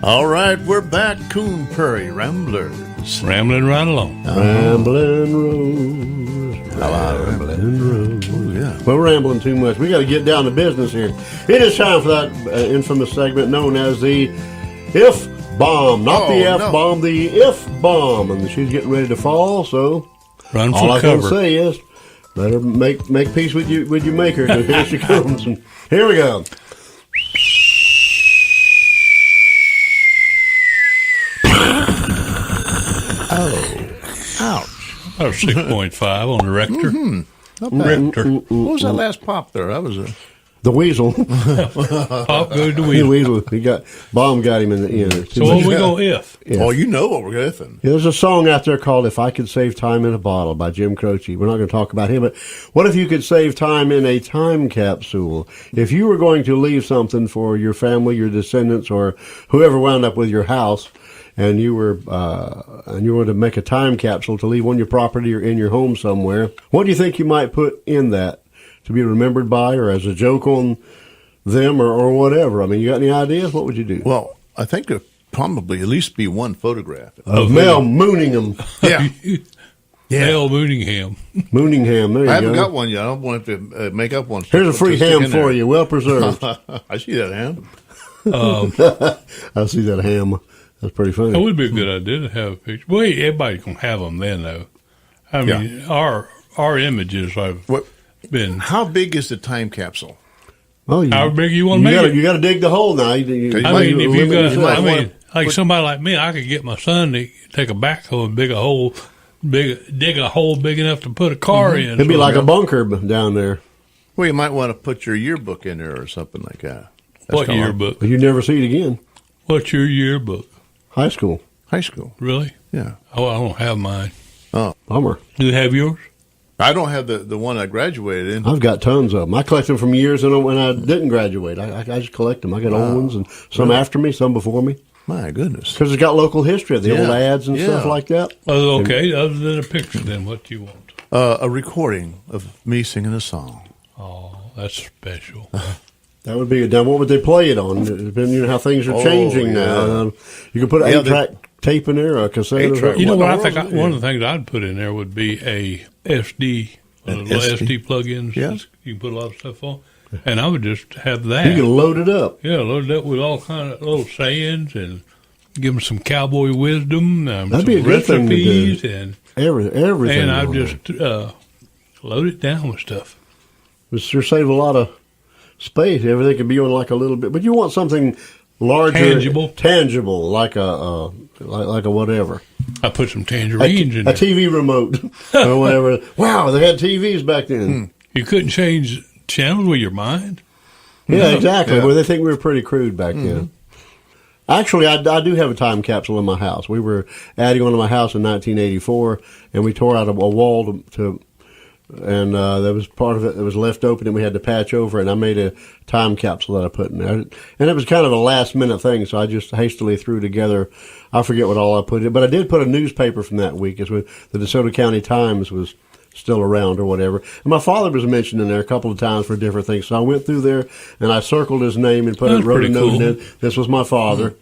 All right, we're back, Coon Prairie Ramblers. Rambling right along. Rambling Rose. Rambling Rose. Oh, yeah. Well, we're rambling too much. We got to get down to business here. It is time for that infamous segment known as the If Bomb. Not the F bomb, the If Bomb. And she's getting ready to fall, so Run for all I cover. can say is better make peace with your maker, because here she comes. And here we go. Ouch. About 6.5 on the Rector. Rector. What was that last pop there? That was a... The Weasel. Pop goes to The wheel. Weasel. Bomb got him in the end. So what we go if? Yeah. Oh, you know what we're going. Yeah, there's a song out there called "If I Could Save Time in a Bottle" by Jim Croce. We're not going to talk about him, but what if you could save time in a time capsule? If you were going to leave something for your family, your descendants, or whoever wound up with your house, and you were to make a time capsule to leave on your property or in your home somewhere, what do you think you might put in that to be remembered by, or as a joke on them, or whatever? I mean, you got any ideas? What would you do? Well, I think there'd probably at least be one photograph. Of Mel Mooningham. Yeah. Mel Mooningham. Mooningham, there you go. I haven't got one yet. I don't want to make up one. Here's a free ham for you, well preserved. I see that ham. I see that ham. That's pretty That funny. would be a good idea to have a picture. Well, everybody's going to have them then, though. I mean, our images have What? been... How big is the time capsule? Oh, How big you want to make it? You got to dig the hole now. I mean, if you got, like somebody like me, I could get my son to take a backhoe and dig a hole big enough to put a car in. It'd be like a bunker down there. Well, you might want to put your yearbook in there or something like that. That's What kinda like yearbook? But you never see it again. What's your yearbook? High school. high school. Really? Yeah. Oh, I don't have mine. Bummer. Do you have yours? I don't have the one I graduated in. I've got tons of them. I collect them from years when I didn't graduate. I just collect them. I got old ones, and some after me, some before me. My goodness. Because it's got local history, the old Yeah. ads and stuff Yeah. like that. Oh, okay. Other than a picture, then what do you want? A recording of me singing a song. Oh, that's special. That would be a done. What would they play it on? Depending on how things are Oh, changing yeah. now. You could put an Yeah, 8-track tape in there, or a cassette. Or 8-track. something. You know What what? in I the think world? one of the things I'd put in there would be a SD, little SD plugins. Yeah. You can put a lot of stuff on, and I would just have that. You can load it up. Yeah, load it up with all kind of little sayings and give them some cowboy wisdom, That'd some be a good thing to do. recipes, and Everything. I'd on just there. load it down with stuff. It sure save a lot of space. Everything could be on like a little bit, but you want something larger, tangible, like a whatever. I put some tangerines in A there. TV remote or whatever. Wow, they had TVs back then. You couldn't change channels with your mind. Yeah, exactly. Yeah. Well, they think we were pretty crude back then. Actually, I do have a time capsule in my house. We were adding on to my house in 1984, and we tore out a wall and there was part of it that was left open, and we had to patch over it. And I made a time capsule that I put in there, and it was kind of a last minute thing, so I just hastily threw together. I forget what all I put in, but I did put a newspaper from that week. It's when the DeSoto County Times was still around or whatever. And my father was mentioned in there a couple of times for different things. So I went through there and I circled his name and wrote a pretty note cool. in. This was my father.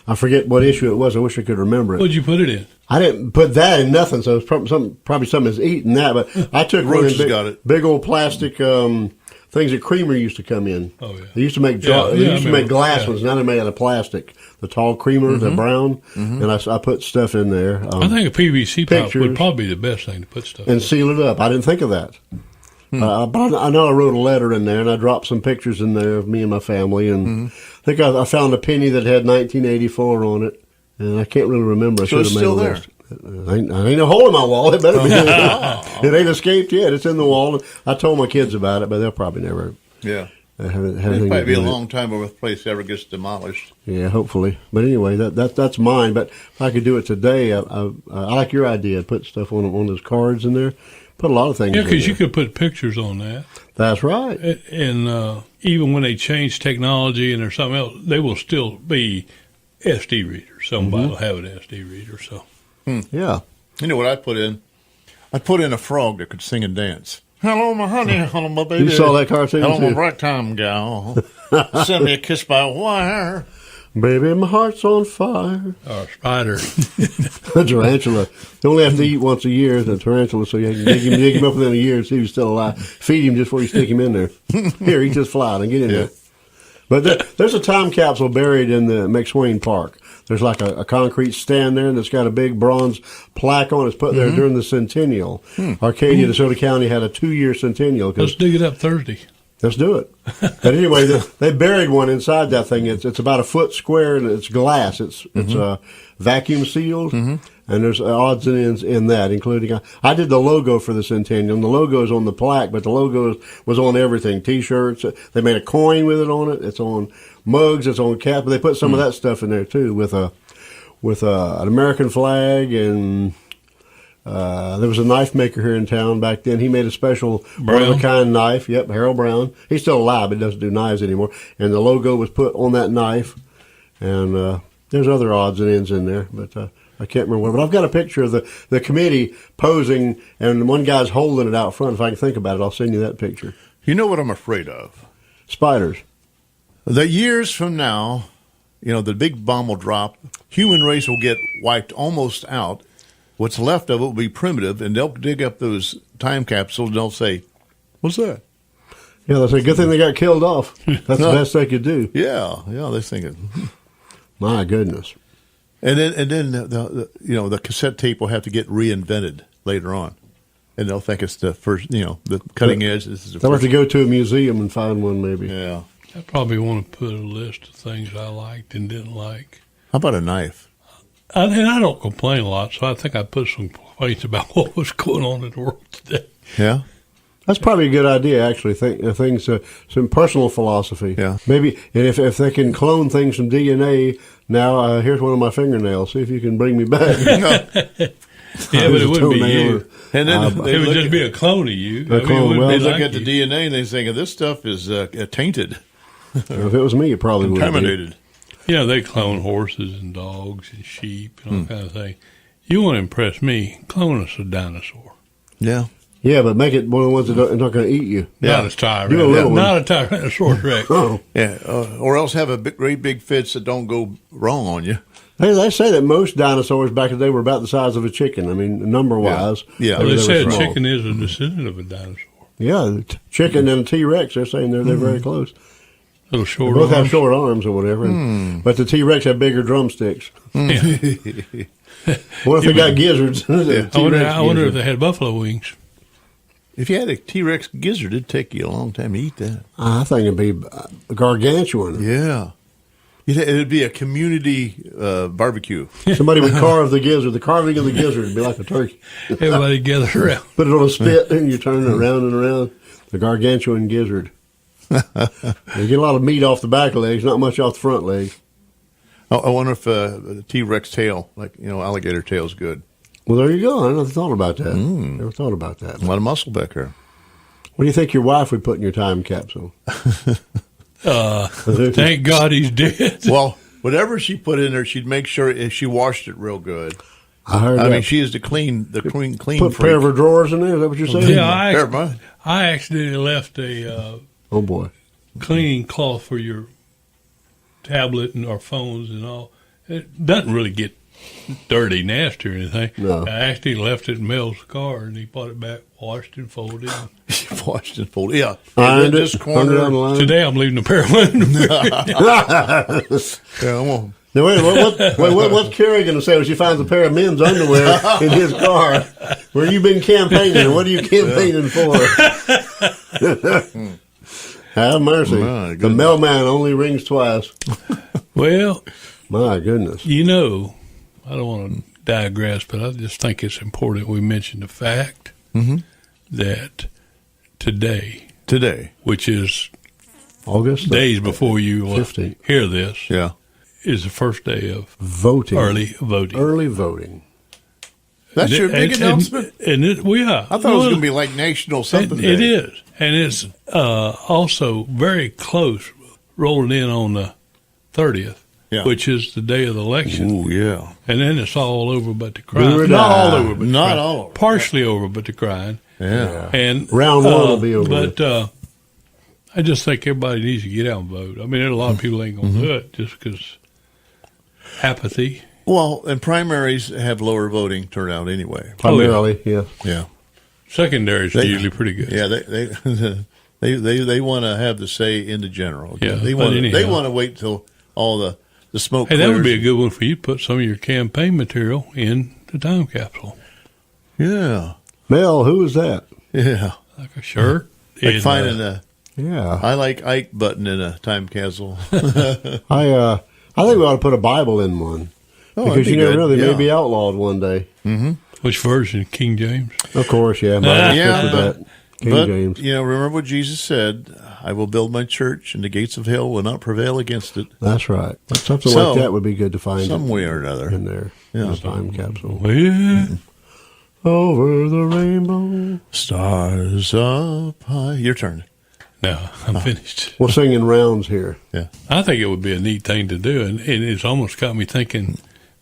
I forget what issue it was. I wish I could remember it. What'd you put it in? I didn't put that in nothing, so it's probably something that's eating that. But I took one of Roaches them got it. big old plastic things that Creamer used to come in. Oh, yeah. They used to make Yeah, they yeah, used I to make remember. glass Yeah. ones. Now they're made out of plastic. The tall Creamer, the brown, and I put stuff in there. I think a PVC pipe pictures. would probably be the best thing to put stuff And in. seal it up. I didn't think of that. But I know I wrote a letter in there, and I dropped some pictures in there of me and my family. And I think I found a penny that had 1984 on it, and I can't really remember. I So it's should have still made a there? list. I ain't a hole in my wall. It better be. It ain't escaped yet. It's in the wall. I told my kids about it, but they'll probably never Yeah. have It'll anything probably to be a do with it. long time before the place ever gets demolished. Yeah, hopefully. But anyway, that's mine. But if I could do it today, I like your idea. Put stuff on those cards in there. Put a lot of things. Yeah, in because you there. could put pictures on that. That's right. And even when they change technology and there's something else, they will still be SD readers. Somebody will have an SD reader. So Yeah. You know what I put in? I put in a frog that could sing and dance. Hello, my honey. Hello, my baby. You saw that cartoon, Hello, my too? ragtime gal. Send me a kiss by wire. Baby, my heart's on fire. Or spider. A tarantula. They only have to eat once a year, the tarantula, so you can dig him up within a year and see if he's still alive. Feed him just before you stick him in there. Here, eat this fly and get in there. But there's a time capsule buried in the McSwain Park. There's like a concrete stand there that's got a big bronze plaque on it. It's put there during the centennial. Arcadia, DeSoto County had a 2-year centennial. Let's dig it up Thursday. Let's do it. But anyway, they buried one inside that thing. It's about a foot square and it's glass. It's vacuum sealed, and there's odds and ends in that, including I did the logo for the centennial. And the logo is on the plaque, but the logo was on everything. T-shirts. They made a coin with it on it. It's on mugs. It's on caps. But they put some of that stuff in there too, with an American flag and. There was a knife maker here in town back then. He made a special one-of-a-kind knife. Yep, Harold Brown. He's still alive, but doesn't do knives anymore. And the logo was put on that knife. And there's other odds and ends in there, but I can't remember what. But I've got a picture of the committee posing, and one guy's holding it out front. If I can think about it, I'll send you that picture. You know what I'm afraid of? Spiders. The years from now, the big bomb will drop. Human race will get wiped almost out. What's left of it will be primitive, and they'll dig up those time capsules and they'll say, "What's that?" Yeah, they'll say, "Good thing they got killed off." That's the best they could do. Yeah, they're thinking. My goodness. And then the cassette tape will have to get reinvented later on, and they'll think it's the first, the cutting edge. This is the They'll have first. to go to a museum and find one, maybe. Yeah. I probably want to put a list of things I liked and didn't like. How about a knife? And I don't complain a lot, so I think I put some complaints about what was going on in the world today. Yeah. That's probably a good idea, actually. Things, some personal philosophy. Yeah. Maybe, and if they can clone things from DNA, now here's one of my fingernails. See if you can bring me back. Yeah, but it wouldn't be you. And then It would just be a clone of you. A clone, well, they be look like at the you. DNA and they think this stuff is tainted, If it was me, it probably would be. contaminated. They clone horses and dogs and sheep and all kind of thing. You want to impress me, clone us a dinosaur. Yeah. Yeah, but make it one of the ones that are not going to eat you. Not a Tyrannosaurus. Do a little one. Not a Tyrannosaurus Rex. Oh. Yeah. Or else have great big fits that don't go wrong on you. They say that most dinosaurs back in the day were about the size of a chicken. I mean, number-wise. Yeah. Well, They they were said small. chicken is a descendant of a dinosaur. Yeah, chicken and a T-Rex, they're saying they're very close. Little They short both have arms. short arms or whatever. But the T-Rex have bigger drumsticks. Yeah. What if they got gizzards? I wonder if they had buffalo wings. If you had a T-Rex gizzard, it'd take you a long time to eat that. I think it'd be gargantuan. Yeah. It'd be a community barbecue. Somebody would carve the gizzard. The carving of the gizzard would be like a turkey. Everybody gathered around. Put it on a spit and you turn it around and around. The gargantuan gizzard. You get a lot of meat off the back legs, not much off the front legs. I wonder if the T-Rex tail, alligator tail, is good. Well, there you go. I never thought about that. Never thought about that. A lot of muscle back there. What do you think your wife would put in your time capsule? Thank God he's dead. Well, whatever she put in there, she'd make sure she washed it real good. I heard I that. mean, she is the clean put freak. a pair of her drawers in there. Is that what you're saying? Yeah, Pair of mine. I accidentally left a Oh boy. cleaning cloth for your tablet and our phones and all. It doesn't really get dirty, nasty or anything. No. I actually left it in Mel's car, and he brought it back, washed and folded. Washed and folded. Yeah. Ironed This it, hung it on the corner. line. Today I'm leaving a pair of underwear. Yeah, well, Now, what's Carrie going to say when she finds a pair of men's underwear in his car? Where you been campaigning? What are you campaigning for? Have mercy. My The goodness. mailman only rings twice. Well, My goodness. I don't want to digress, but I just think it's important we mention the fact that today, which is August days before you 15th. hear this, yeah. is the first day of Voting. early voting. Early voting. That's your big announcement? Yeah. I thought it was going to be like national something It day. is. And it's also very close, rolling in on the 30th, which is the day of the election. Ooh, yeah. And then it's all over but the Do or crying. die. Not all over but the Not crying. all over. Partially over but the crying. Yeah. And Round one will be over But I just think everybody needs to get out and vote. I mean, there's a lot of people ain't going to do it just because apathy. Well, and primaries have lower voting turnout anyway. Primarily, yeah. Yeah. Secondaries are usually pretty good. Yeah, they want to have the say in the general. Yeah, they but want anyhow. they want to wait till all the smoke Hey, clears. that would be a good one for you to put some of your campaign material in the time capsule. Yeah, Mel, who is that? yeah. Like a shirt. Like and, finding a Yeah. I like Ike button in a time capsule. I think we ought to put a Bible in one. Oh, Because that'd you be never good. know, they Yeah. may be outlawed one day. Which version? King James? Of course, yeah. Yeah, That. King but James. remember what Jesus said: "I will build my church, and the gates of hell will not prevail against it." That's right. Something So, like that would be good to find Some way or another. in there. Yeah. In the time capsule. Well, Over the rainbow. Stars up high. Your turn. no, I'm finished. We'll sing in rounds here. Yeah. I think it would be a neat thing to do, and it's almost got me thinking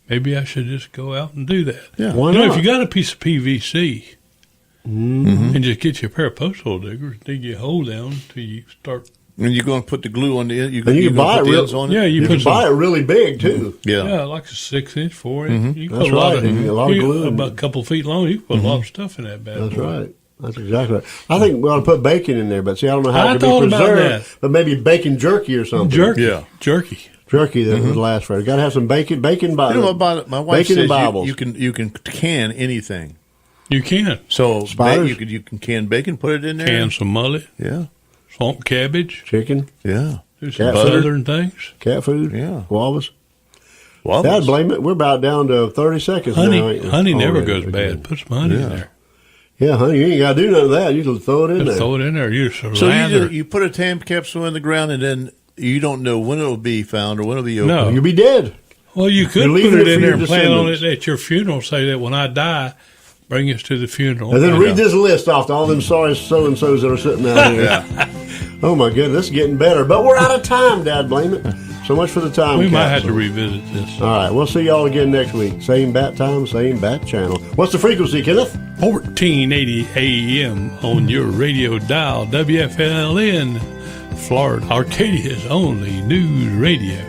maybe I should just go out and do that. Yeah. Why You know, not? if you got a piece of PVC Mm-hmm. and just get you a pair of post hole diggers, dig your hole down till you start. And you're going to put the glue on the end. And you can buy put it the real- ends on it. Yeah, You you can put buy some. it really big, too. Yeah. Yeah, like a 6-inch, 4-inch. You can That's put a lot right. of You can get a lot of glue in about a couple feet long. You can put a lot of stuff in that bad That's boy. right. That's exactly right. I think we ought to put bacon in there, but see, I don't know how I it could thought be about preserved. that. But maybe bacon jerky or something. Jerky. Yeah. Jerky. Jerky that would last forever. Got to have some bacon. Bacon by You know what my wife bacon says and Bibles. you can can anything. You can. So Spiders? you can can bacon, put it in there. Can some mullet, Yeah. swamp cabbage, Chicken, Yeah. do some Cat butter food? and things. cat food, Yeah. guavas. Well, Dad, blame it. We're about down to 30 seconds now. Honey, ain't we? honey never Already. goes bad. Put some honey Yeah. in there. Yeah, honey, you ain't got to do none of that. You can throw it in Just there. throw it in there. You just so lather. you put a time capsule in the ground, and then you don't know when it'll be found or when it'll be opened. No. You'll be dead. Well, you could You're put leaving it it in for there your and plan on descendants. it at your funeral. Say that when I die, bring us to the funeral. And then And, read this list off to all them sorry so-and-sos that are sitting out here. Oh, my goodness, this is getting better. But we're out of time, Dad, blame it. So much for the time we might have capsule. to revisit this. All right, we'll see y'all again next week. Same bat time, same bat channel. What's the frequency, Kenneth? 1480 AM on your radio dial, WFLN, Florida, Arcadia's only news radio.